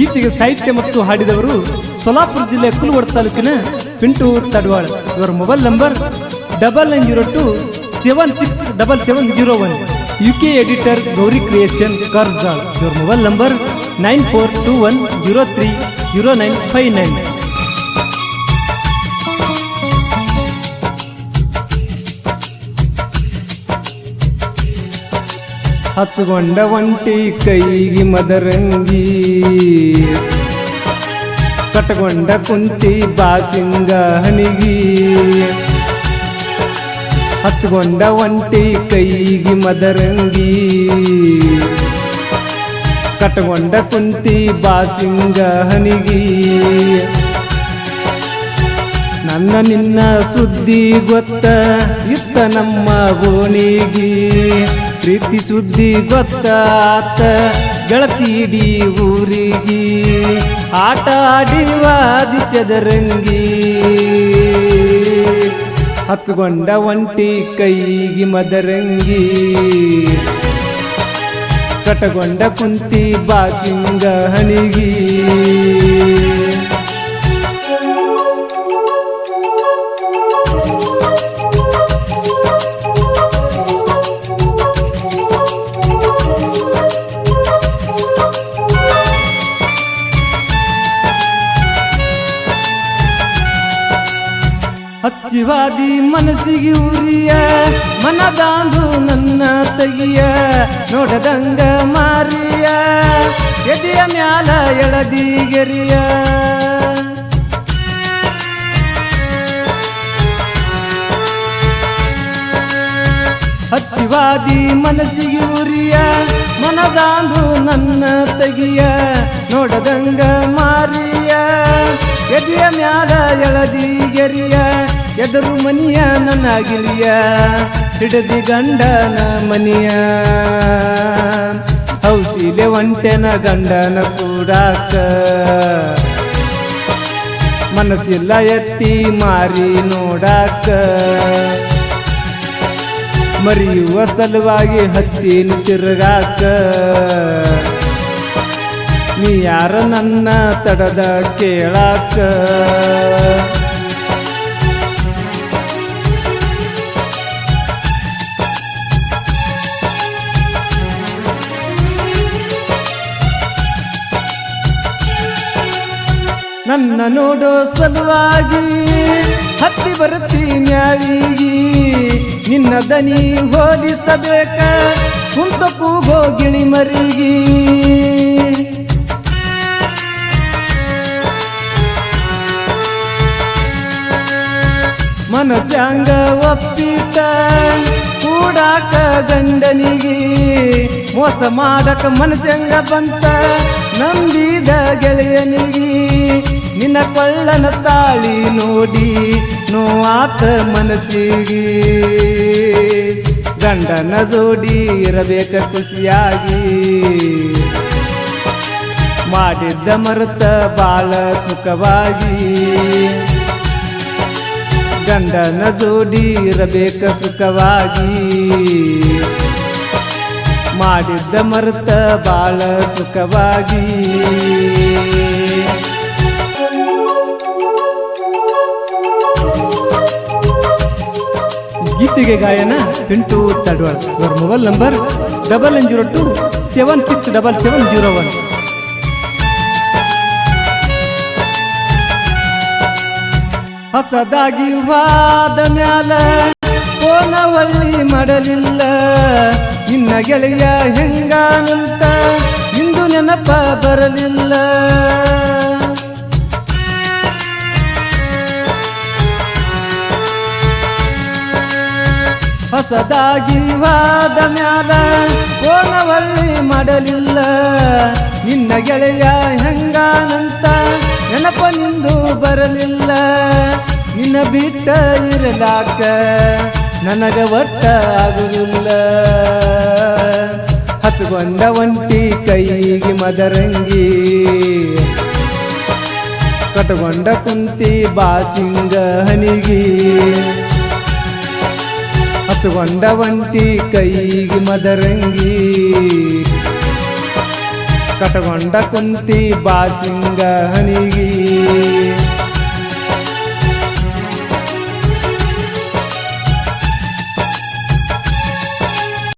ಗೀತೆಗೆ ಸಾಹಿತ್ಯ ಮತ್ತು ಹಾಡಿದವರು ಸೋಲಾಪುರ ಜಿಲ್ಲೆ ಕುಲವಡ ತಾಲೂಕಿನ ಪಿಂಟು ತಡವಾಳ. ಇವರ mobile number 9902767701. UK editor Gauri creation Karjal. ಇವರ ಮೊಬೈಲ್ ನಂಬರ್ 9421030959. ಹಚ್ಚಗೊಂಡ ಒಂಟಿ ಕೈಗಿ ಮದರಂಗಿ, ಕಟ್ಟಗೊಂಡ ಕುಂತಿ ಬಾಸಿಂಗ ಹನಿಗಿ. ಹಚ್ಚಗೊಂಡ ಒಂಟಿ ಕೈಗಿ ಮದರಂಗಿ, ಕಟ್ಟಗೊಂಡ ಕುಂತಿ ಬಾಸಿಂಗ ಹನಿಗಿ. ನನ್ನ ನಿನ್ನ ಸುದ್ದಿ ಗೊತ್ತ ಇತ್ತ ನಮ್ಮ ಗೋಣಿಗಿ, ಪ್ರೀತಿ ಸುದ್ದಿ ಗೊತ್ತಾತ ಗೆಳತಿಡಿ ಊರಿಗಿ. ಆಟ ಆಡಿವಾದಿ ಚದರಂಗಿ, ಹಚ್ಚಗೊಂಡ ಒಂಟಿ ಕೈಗಿ ಮದರಂಗಿ, ಕಟ್ಟಗೊಂಡ ಕುಂತಿ ಬಾಸಿಂಗ ಹನಿಗಿ. ಹಚ್ಚಿವಾದಿ ಮನಸ್ಸಿಗೆ ಉರಿಯ, ಮನದಾಂದು ನನ್ನ ತಗಿಯ. ನೋಡದಂಗ ಮಾರಿಯ, ಎದೆಯ ಮ್ಯಾಲ ಎಳದಿ ಗೆರಿಯ. ಹಚ್ಚಿವಾದಿ ಮನಸ್ಸಿಗೆ ಉರಿಯ, ಮನದಾಂದು ನನ್ನ ತಗಿಯ. ನೋಡದಂಗ ಮಾರಿಯ, ಎದೆಯ ಮ್ಯಾಲ ಎಳದಿ ಗೆರಿಯ. ಎದರು ಮನಿಯ ನನ್ನ ಗಿರಿಯ, ಹಿಡದಿ ಗಂಡನ ಮನಿಯ. ಹೌಸಿಲೆ ಒಂಟೆನ ಗಂಡನ ಕೂಡಾಕ, ಮನಸ್ಸಿಲ್ಲ ಎತ್ತಿ ಮಾರಿ ನೋಡಾಕ. ಮರಿಯುವ ಸಲುವಾಗಿ ಹತ್ತಿನ ತಿರುಗಾಕ, ನೀ ಯಾರ ನನ್ನ ತಡದ ಕೇಳಾಕ. ನನ್ನ ನೋಡೋ ಸಲುವಾಗಿ ಹತ್ತಿ ಬರ್ತಿ ಮ್ಯಾವಿಗಿ. ನಿನ್ನ ದನಿ ಹೋಲಿಸಬೇಕ ಕುಂತ ಕೂಗೋ ಗಿಳಿ ಮರಿಗಿ. ಮನಸ್ಯಾಂಗ ಒಪ್ಪಿತ ಕೂಡಾಕ ಗಂಡನಿಗಿ. ಮೋಸ ಮಾಡಕ ಮನಸ್ಸಂಗ ಬಂತ ನಂಬಿದ ಗೆಳೆಯನಿಗಿ. ನಿನ್ನ ಕೊಳ್ಳನ ತಾಳಿ ನೋಡಿ ನೋವಾತ ಮನಸ್ಸಿಗಿ. ಗಂಡನ ಜೋಡಿ ಇರಬೇಕ ಖುಷಿಯಾಗಿ, ಮಾಡಿದ್ದ ಮರೆತ ಬಾಳ ಸುಖವಾಗಿ. ಗಂಡನ ಜೋಡಿ ಇರಬೇಕ ಸುಖವಾಗಿ, ಮಾಡಿದ್ದ ಮರೆತ ಬಾಳ ಸುಖವಾಗಿ. ಗೀತೆಗೆ ಗಾಯನ ಪಿಂಟು ತಡವಾಳ. ಇವರ ಮೊಬೈಲ್ ನಂಬರ್ 9902767701. ಹೊಸದಾಗಿ ವಾದ ಮ್ಯಾಲ ಕೋನವಳ್ಳಿ ಮಾಡಲಿಲ್ಲ. ನಿನ್ನ ಗೆಳೆಯ ಹೆಂಗಾನಂತ ಇಂದು ನೆನಪ ಬರಲಿಲ್ಲ. ಹೊಸದಾಗಿ ವಾದ ಮ್ಯಾಲ ಕೋನವಳ್ಳಿ ಮಾಡಲಿಲ್ಲ. ನಿನ್ನ ಗೆಳೆಯ ಹೆಂಗಾನಂತ ನೆನಪ ನಿಂದು ಬರಲಿಲ್ಲ. ನಿನ್ನ ಬಿಟ್ಟ ಇರಲಾಕ ನನಗ ಒಟ್ಟ ಆಗುವುದಿಲ್ಲ. ಹಚ್ಚಗೊಂಡ ಒಂಟಿ ಕೈಗೆ ಮದರಂಗಿ, ಕಟ್ಟಗೊಂಡ ಕುಂತಿ ಬಾಸಿಂಗ ಹನಿಗಿ. ಹಚ್ಚಗೊಂಡ ಒಂಟಿ ಕೈಗೆ ಮದರಂಗಿ, ಕಟಗೊಂಡ ಕುಂತಿ ಬಾಸಿಂಗನಿಗಿ